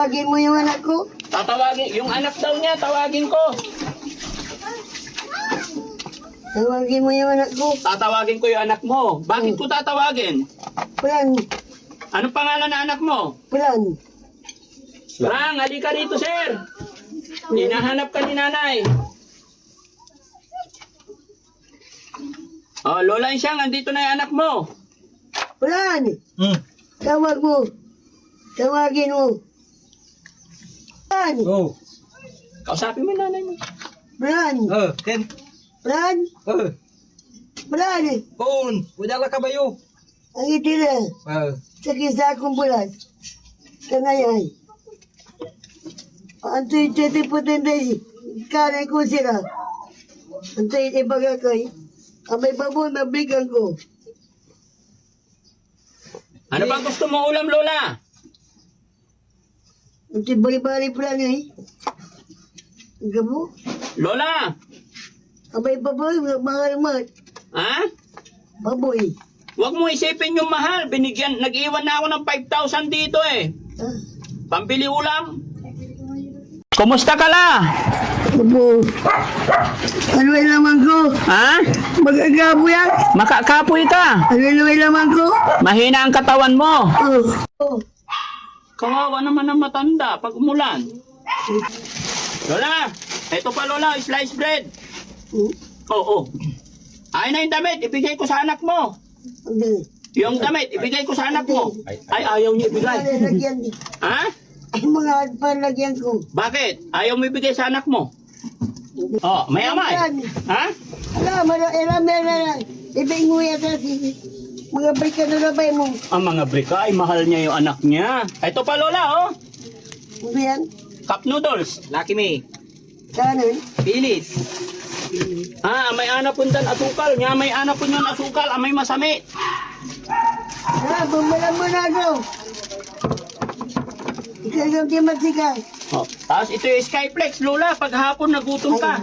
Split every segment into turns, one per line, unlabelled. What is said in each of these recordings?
Tawagin mo yung anak ko.
Tatawagin, yung anak daw niya, tawagin ko.
Tawagin mo yung anak ko.
Tatawagin ko yung anak mo. Bakit ko tatawagin?
Plan.
Anong pangalan na anak mo?
Plan.
Rang, halika rito, sir. Hinahanap ka ni nanay. Oh, Lola Insyang, andito na yung anak mo.
Plan. Tawag mo. Tawagin mo. Plan.
Oh.
Kausapin mo yung nanay mo.
Plan.
Ken.
Plan. Plan.
Phone. Wala ka kabayo.
Ang itira. Sa kisa akong bulas. Sa ngayon. Antoy tete potente. Kare ko sila. Antoy ibaga ko'y. Amay baboy mabligan ko.
Ano ba gusto mo ulam, Lola?
Antoy bali-bali plan eh. Gabo.
Lola!
Amay baboy mahal mat.
Ha?
Baboy.
Huwag mo isipin yung mahal. Nag-iwan na ako ng 5,000 dito eh.
Ah.
Pambili ulam. Kumusta ka la?
Gabo. Ano ay laman ko?
Ha?
Magagabo yan.
Makakapoy ka.
Ano ay laman ko?
Mahina ang katawan mo.
Oh.
Kawawa naman ang matanda pag umulan. Lola, eto pa Lola, slice bread. Oo. Ay na yung damit, ibigay ko sa anak mo.
Hindi.
Yung damit, ibigay ko sa anak mo. Ay, ayaw niya ibigay.
Palagyan.
Ha?
Ay, mga palagyan ko.
Bakit? Ayaw mo ibigay sa anak mo? Oh, may amay. Ha?
Ala, elam na. Ibig mo yata si mga brika na labay mo.
Ang mga brika ay mahal niya yung anak niya. Ito pa Lola, oh.
Ano yan?
Cup noodles. Lucky Me.
Kanan?
Pilis. Ah, may anapon dan asukal. Nga may anapon yun asukal. Amay masami.
Ah, bumalan mo na ako. Ikaw yung di magsikay.
Oh, tapos ito yung Skyflex, Lola. Pag hapon nagutom ka.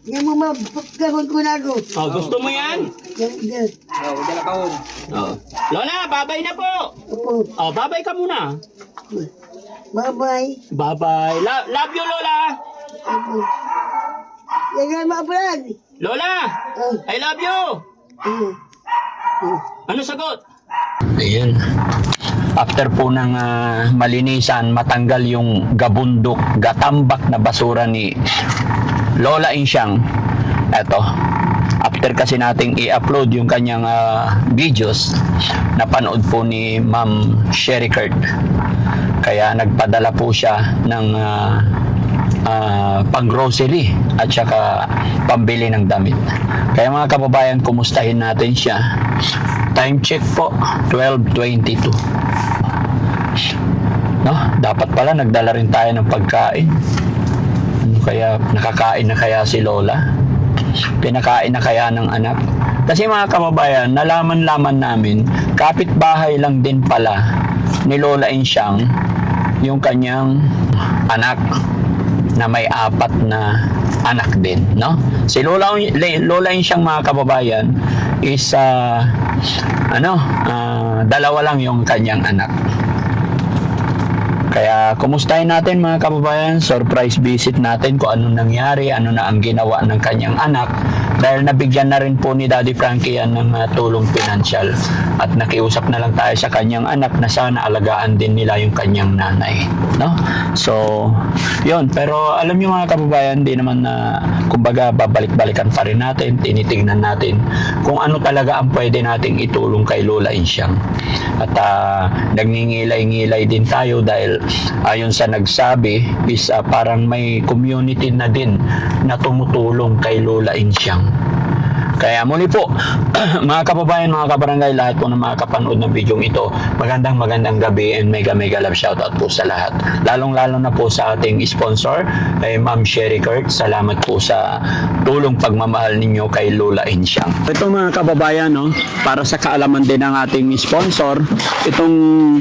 Yan mo mapagkahon ko na ako.
Oh, gusto mo yan?
Yan.
Wala ka on.
Oh. Lola, babay na po.
Opo.
Oh, babay ka muna.
Bye-bye.
Bye-bye. Love you, Lola.
Opo. Yan nga maapulan.
Lola, I love you. Ano sagot? Ayan. After po ng malinisan, matanggal yung gabundok, gatambak na basura ni Lola Insyang. Eto. After kasi nating i-upload yung kanyang videos, napanood po ni Ma'am Sherry Kurt. Kaya nagpadala po siya ng pang-grocery at saka pambili ng damit. Kaya mga kababayan, kumustahin natin siya. Time check po, 12:22. No, dapat pala nagdala rin tayo ng pagkain. Ano kaya, nakakain na kaya si Lola? Pinakain na kaya ng anak? Kasi mga kababayan, nalaman-laman namin, kapitbahay lang din pala ni Lola Insyang yung kanyang anak na may 4 na anak din, no? Si Lola Insyang mga kababayan is 2 lang yung kanyang anak. Kaya kumustahin natin mga kababayan, surprise visit natin kung ano nangyari, ano na ang ginawa ng kanyang anak, dahil nabigyan na rin po ni Daddy Frankie yan ng tulong pinansyal, at nakiusap na lang tayo sa kanyang anak na sana alagaan din nila yung kanyang nanay, no? So yun, pero alam niyo mga kababayan, di naman na kumbaga babalik-balikan pa rin natin, tinitingnan natin kung ano talaga ang pwede nating itulong kay Lola Insyang. At nagngingilay-ngilay din tayo dahil ayon sa nagsabi is parang may community na din na tumutulong kay Lola Insyang. Kaya muli po, mga kababayan, mga kabarangay, lahat po ng mga kapanood ng video ito, magandang gabi and mega love shoutout po sa lahat. Lalong-lalo na po sa ating sponsor, kay Ma'am Sherry Kurt. Salamat po sa tulong pagmamahal ninyo kay Lola Insyang. Ito mga kababayan, no, para sa kaalaman din ng ating sponsor, itong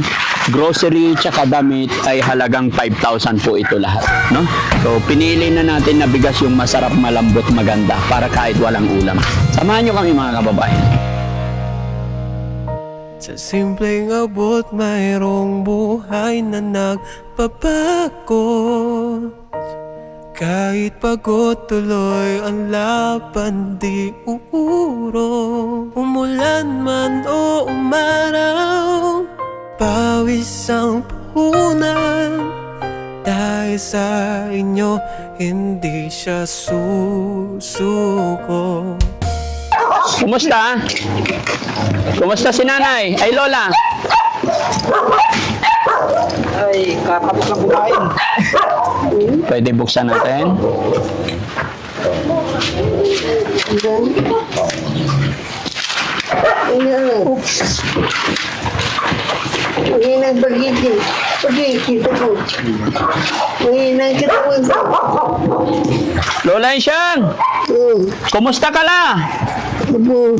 grocery tsaka damit ay halagang 5,000 po ito lahat, no? So pinili na natin na bigas yung masarap, malambot, maganda para kahit walang ulam. Samahan nyo kami mga kababayan.
Sa simpleng abot mayroong buhay na nagbabago. Kahit pagod tuloy ang laban di uurong. Umulan man o umaraw, pawis ang puhunan. Dahil sa inyo hindi siya susuko.
Kumusta? Kumusta si nanay? Ay, lola.
Ay, kakapos lang kumain.
Pwede buksan natin.
Manginang bagiti. Bagiti ito po. Manginang katawan ko.
Lola Insyang, kumusta ka la?
Opo.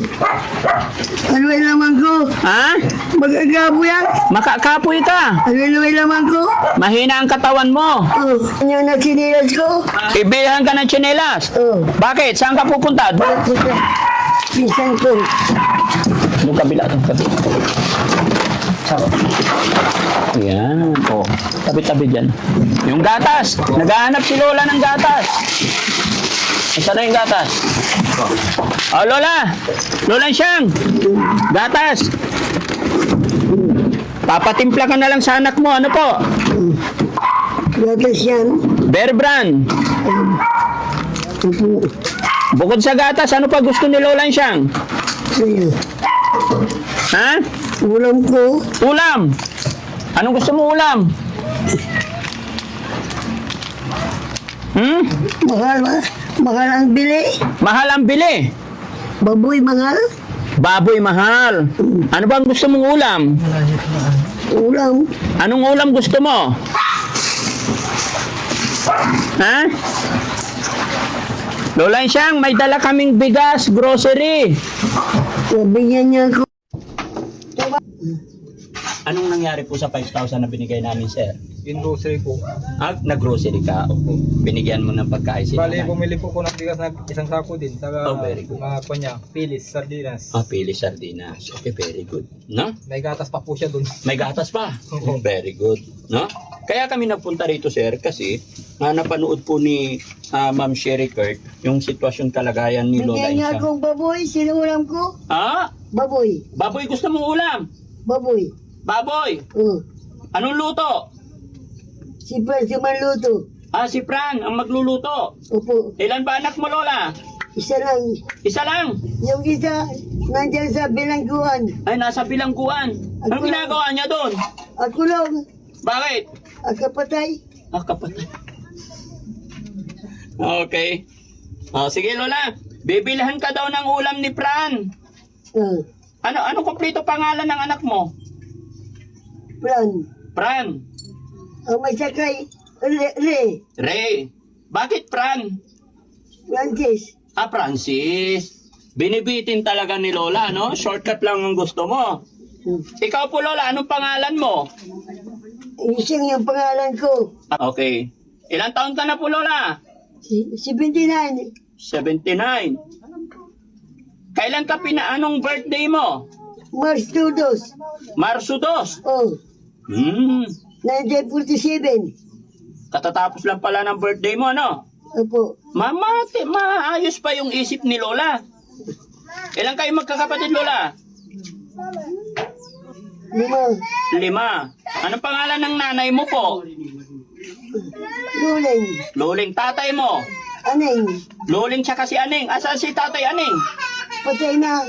Ano yung laman ko?
Ha?
Mag-agapo yan?
Makakapoy ka.
Ano yung laman ko?
Mahina ang katawan mo.
Ano yung nasinilas ko?
Ibilhan ka ng tsinelas. Bakit? Saan ka pupunta?
Puta. Pisan ko.
Yung kabila, yung kabila. Yan. O, tabi-tabi dyan. Yung gatas. Naghahanap si Lola ng gatas. Isa na yung gatas. O, Lola. Lola Insyang. Gatas. Papatimpla ka na lang sa anak mo. Ano po?
Gatas yan.
Bear Brand.
Opo.
Bukod sa gatas, ano pa gusto ni Lola Insyang?
Sige.
Ha?
Ulam ko.
Ulam. Anong gusto mo ulam?
Mahal ba? Mahal ang bili.
Mahal ang bili.
Baboy mahal.
Baboy mahal. Ano ba ang gusto mong ulam?
Ulam.
Anong ulam gusto mo? Ha? Lola Insyang, may dala kaming bigas, grocery.
Nabigyan niya ako.
Anong nangyari po sa 5,000 na binigay namin, sir?
Yung grocery po.
Ah, nag-grocery ka. Opo. Binigyan mo ng pagkain si
Bali,
nanay.
bumili po ko ng bigas na isang sako din. Saka
Oh, very good.
mga kanya, pilis, sardinas.
Ah, pili sardinas. Okay, very good. No?
May gatas pa po siya dun.
May gatas pa.
Oo.
Very good. No? Kaya kami nagpunta rito, sir, kasi napanood po ni Ma'am Sherry Kurt yung sitwasyon kalagayan ni Lola
Bigyan niya
Insyang.
akong baboy. Sinulam ko.
Ah?
Baboy.
Baboy, gusto mong ulam?
Baboy.
Baboy! Anong luto?
Si Percy Manluto.
Ah, si Fran ang magluluto.
Opo.
Ilan ba anak mo, Lola?
Isa lang.
Isa lang.
Yung isa, nandyan sa bilangguan.
Ay, nasa bilangguan. Anong ginagawa niya doon?
Ako lang.
Bakit?
Ang kapatay.
Ah, kapatay. Okay. Sige, Lola. Bibilhan ka daw ng ulam ni Fran. Ano kumpleto pangalan ng anak mo?
Plan.
Fran.
Ang may sakay. Re.
Ray. Bakit Fran?
Francis.
Ah, Francis. Binibitin talaga ni Lola, no? Shortcut lang ang gusto mo. Ikaw po, Lola, anong pangalan mo?
Isang yung pangalan ko.
Okay. Ilang taon ka na po, Lola?
79.
79. Kailan ka anong birthday mo?
March 2.
Marso 2.
Oh. 1947.
Katatapos lang pala ng birthday mo, ano?
Opo.
Maayos pa yung isip ni Lola. Ilan kayo magkakapatid, Lola?
5.
5. Anong pangalan ng nanay mo po?
Luling.
Luling. Tatay mo?
Aneng.
Luling tsaka si Aning. Asan si tatay Aning?
Patay na.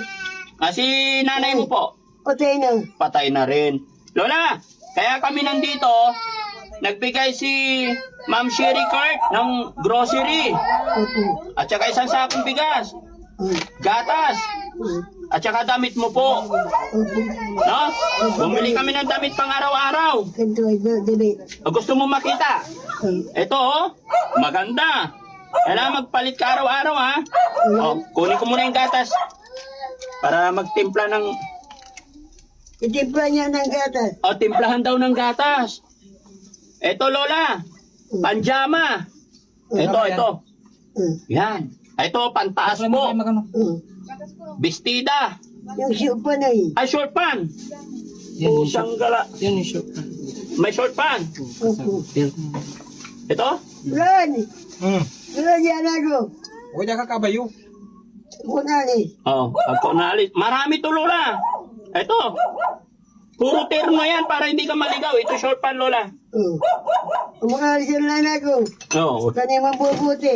Si nanay mo po?
Patay na.
Patay na rin. Lola, kaya kami nandito, nagbigay si Ma'am Sherry Kurt ng grocery.
Opo.
At saka isang sakong bigas. Gatas. At saka damit mo po.
Opo.
No? Bumili kami ng damit pang araw-araw.
Ganito ay debate.
Gusto mo makita? Ito, oh, maganda. Kailangan magpalit ka araw-araw, ha? Kunin ko muna yung gatas para magtimpla ng...
Itimpla niya ng gatas.
timplahan daw ng gatas. Ito, Lola. Panjama. Ito. Yan. Ito, pantaas mo. Bestida.
Yung siupan ay.
Ay, short pan. Pusang gala.
Yan yung short.
May short pan.
Opo.
Ito?
Ran!
Hmm.
Ran yan ako.
O dyan ka kabayo.
Kunani.
Oo, ako naalis. Marami to, Lola. Ito. Puro terno yan para hindi ka maligaw. Ito short pan, Lola.
Umangalis lang ako.
Oo.
Kani mabubuti.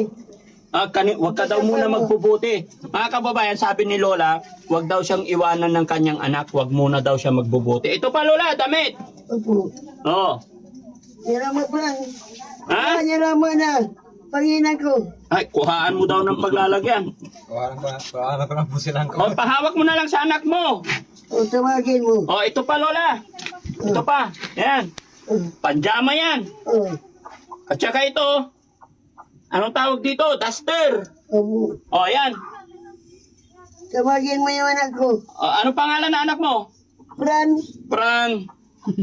Wag ka daw muna magbubuti. Mga kababayan, sabi ni Lola, wag daw siyang iwanan ng kanyang anak. Wag muna daw siya magbubuti. Ito pa, Lola, damit.
Opo.
Oo.
Niramat lang.
Ha?
Niramat na. Panginan ko.
Ay, kuhaan mo daw ng paglalagyan.
Kawalan ko lang po silang
O, pahawak mo na lang sa anak mo.
O tumagin mo.
O, ito pa, Lola. Ito pa. Yan. Panjama yan. At saka ito. Anong tawag dito? Duster.
Opo.
O, yan.
Tumagin mo yung anak ko.
O, ano pangalan na anak mo?
Fran.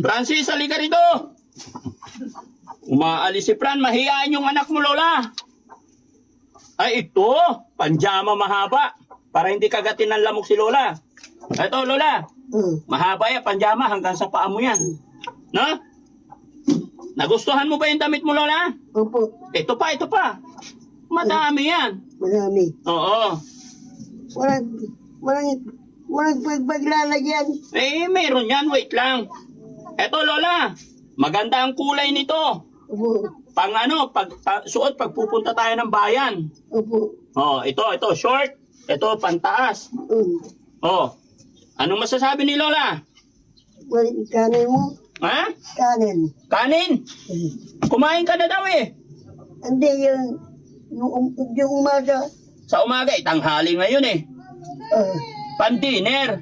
Francis, halika rito. Umaalis si Fran. Mahihain yung anak mo, Lola. Ay, ito. Panjama mahaba. Para hindi kagatin ng lamok si Lola. Ito, Lola. Mahaba yan. Panjama hanggang sa paa mo yan. No? Nagustuhan mo ba yung damit mo, Lola?
Opo.
Ito pa. Madami yan.
Marami.
Oo.
Walang pagpaglalagyan.
Eh, meron yan. Wait lang. Eto, Lola. Maganda ang kulay nito.
Opo.
Pang ano, suot pag pupunta tayo ng bayan.
Opo.
Oh, ito, short. Ito, pantaas. Oh. Anong masasabi ni Lola?
Kanin mo?
Ha?
Kanin.
Kanin? Kumain ka na daw eh.
Hindi yung umaga.
Sa umaga, tanghali ngayon eh.
Uh,
Pan-dinner.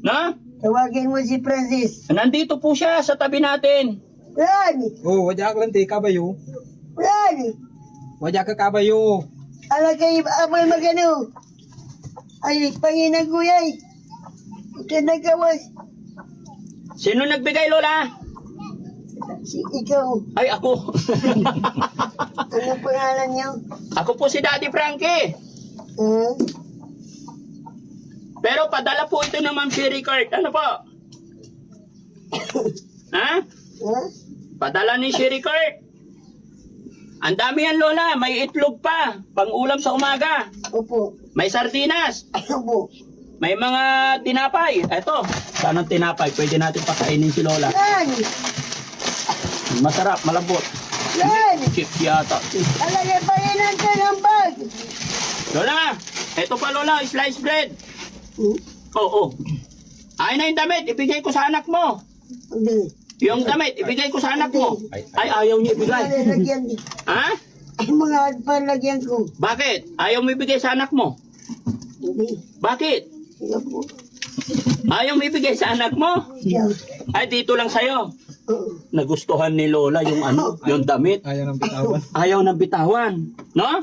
Na?
Tawagin mo si Francis.
Nandito po siya sa tabi natin.
Ran!
Oh, wadya ka lang te kabayo.
Ran!
Wadya ka kabayo.
Ala kayo, abay magano. Ay, Panginan ko yan. Ito nagkawas.
Sino nagbigay, Lola?
Si ikaw.
Ay, ako.
Anong pangalan niyo?
Ako po si Daddy Frankie. Pero padala po ito ng Ma'am Sherry Cart. Ano po? Ha? Padala ni Sherry Cart. Ang dami yan, Lola. May itlog pa. Pang-ulam sa umaga.
Opo.
May sardinas.
Opo.
May mga tinapay. Eto. Sanang tinapay. Pwede natin pakainin si Lola.
Ran!
Masarap, malambot.
Ran!
Chip yata.
Alagay Panginan ka ng bag.
Lola! Eto pa, Lola. Sliced bread. Oo. Ay na yung damit. Ibigay ko sa anak mo.
Hindi.
Yung damit. Ibigay ko sa anak mo. Ay, ayaw niya ibigay.
Palagyan.
Ha?
Ay, mga palagyan ko.
Bakit? Ayaw mo ibigay sa anak mo?
Hindi.
Bakit?
Sige po.
Ayaw mo ibigay sa anak mo?
Diyan.
Ay, dito lang sa'yo.
Oo.
Nagustuhan ni Lola yung ano, yung damit.
Ayaw ng bitawan.
Ayaw ng bitawan. No?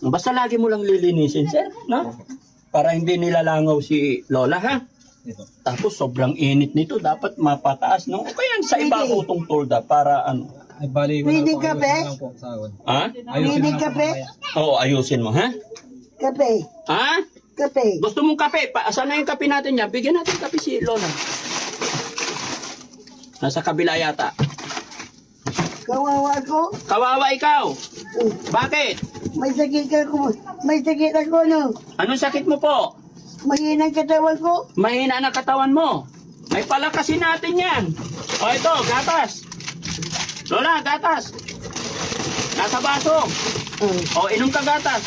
Basta lagi mo lang lilinisin, sir. No? Para hindi nilalangaw si Lola, ha?
Ito.
Tapos sobrang init nito. Dapat mapataas, no? O kaya sa iba
Pwede.
utong tolda para ano.
Ay, bali,
Pwede
wala po,
kape?
ayusin lang po sa awan.
Ha?
Ayusin
Pwede
lang po
kape?
mamaya.
Oo, ayusin mo, ha?
Kape.
Ha?
Kape.
Gusto mong kape? Saan na yung kape natin niya? Bigyan natin kape si Lola. Nasa kabila yata.
Kawawa ko.
Kawawa ikaw. Bakit?
May sakit ako. May sakit ako, no?
Anong sakit mo po?
Mahinang katawan ko.
Mahina ang katawan mo. May palakasin natin yan. O ito, gatas. Lola, gatas. Nasa baso. O, inom ka gatas.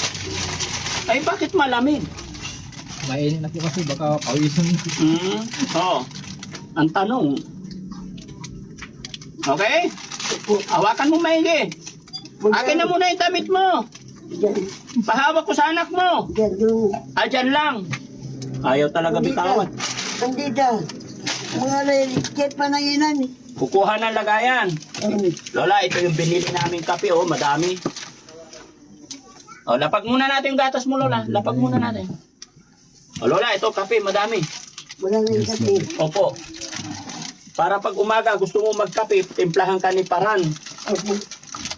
Ay, bakit malamig?
Mainit na po kasi baka pawisan.
O, ang tanong. Okay? Hawakan mo maigi. Akin na muna yung damit mo.
Diyan.
Pahawak ko sa anak mo.
Diyan. Doon.
Dyan lang. Ayaw talaga bitawan.
Andita. Mga lalikit Panginan.
Kukuha ng lagayan. Lola, ito yung binili namin kape, oh, madami. O, lapag muna natin yung gatas mo, Lola. Lapag muna natin. O, Lola, ito kape, madami.
Wala na yung kape.
Opo. Para pag umaga, gusto mo magkape, timplahan ka ni Paran.
Opo.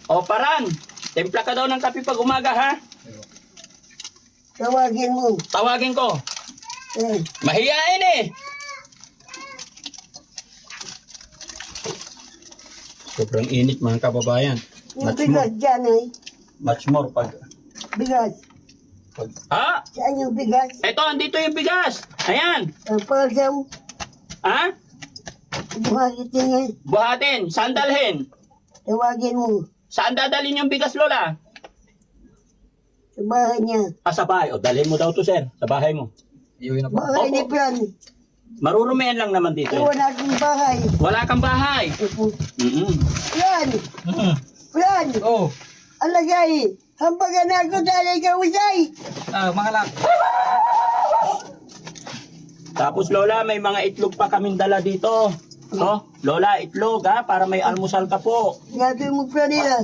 O, Paran, timpla ka daw ng kape pag umaga, ha?
Tawagin mo.
Tawagin ko. Mahiyain eh. Sobrang init mga kababayan.
Yung
Much
bigas
more.
dyan ay.
Much more pag...
Bigas.
Ah!
Saan yung bigas?
Ito, andito yung bigas. Ayan.
Pagkam,
Ha?
buhagit niya.
Buhatin. Saan dalhin?
Tawagin mo.
Saan dadalhin yung bigas, Lola?
Sa bahay niya.
Ah, sa bahay. O, dalhin mo daw to, sir. Sa bahay mo.
Iuwi na po.
Bahay ni Fran.
Marurumihan lang naman dito.
Wala akong bahay.
Wala kang bahay.
Fran! Fran!
Oh,
Alagay! Hampagan ako dahil ikaw usay!
mga lak.
Tapos, Lola, may mga itlog pa kaming dala dito. So, Lola, itlog, ha? Para may almusal ka po.
Gato mo Fran nila.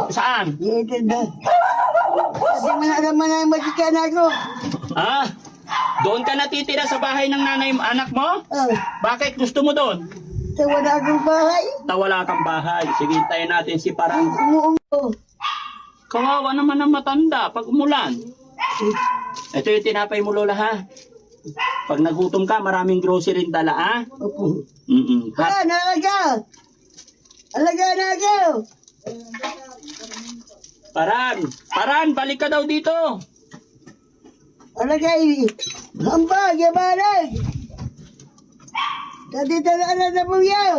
Saan?
Dito na. Kasi naman ang masikan ako.
Ha? Doon ka natitira sa bahay ng nanay anak mo? Bakit gusto mo doon?
Sa wala akong bahay.
Wala kang bahay. Sige, hintayin natin si Parang.
Umuungo.
Kawawa naman ang matanda pag umulan. Ito yung tinapay mo, Lola, ha? Pag nagutom ka, maraming grocery dala, ha?
Opo.
Hot.
Alaga! Alaga na ako!
Paran, balik ka daw dito.
Alagay! Hambag! Yabarag! Dati talaga na sa buyaw!